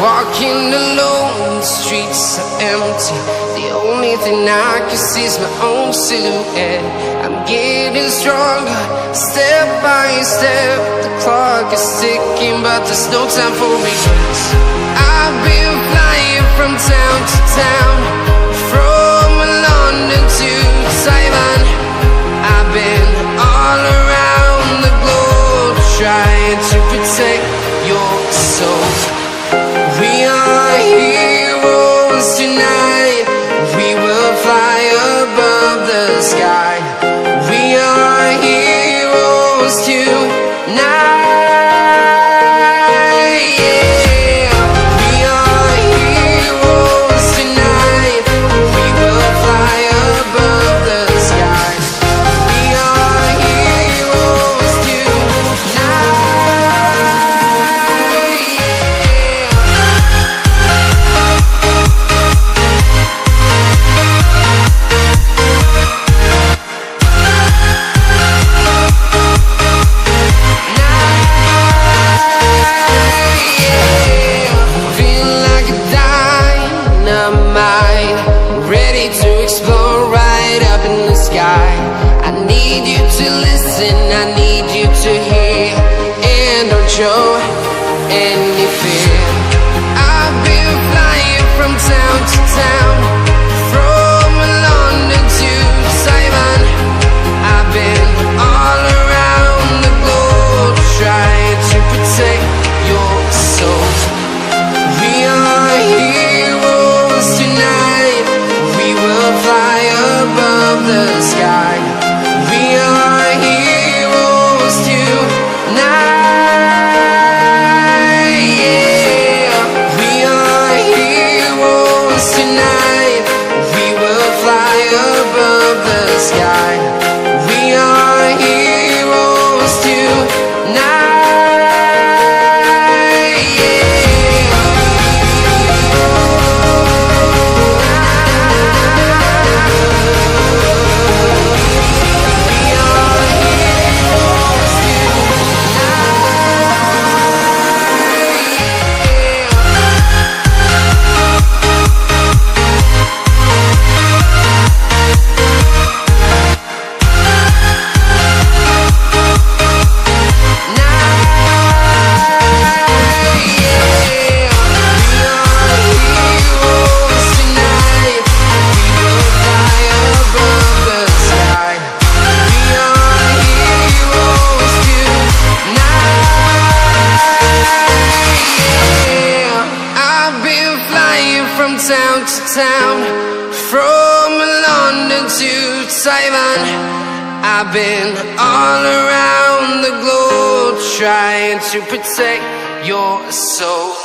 Walking alone, the streets are empty. The only thing I can see is my own silhouette. I'm getting stronger, step by step. The clock is ticking, but there's no time for regrets. I've been flying from town to town, from London to Taiwan. I've been all around the globe, trying to protect your soul. We are heroes tonight. We will fly above the sky. We are heroes tonight. Yeah. We are heroes tonight. We will fly above the sky. We are heroes tonight. Ready to explore right up in the sky. I need you to listen, I need you to hear, and don't show any fear. I've been flying from town to town, from London to Taiwan. I've been all around the globe, trying to protect your soul. We are heroes tonight. We will fly above the sky. We are heroes tonight. Yeah. We are heroes tonight. We will fly above the sky. We are heroes tonight. From town to town, from London to Taiwan. I've been all around the globe, trying to protect your soul.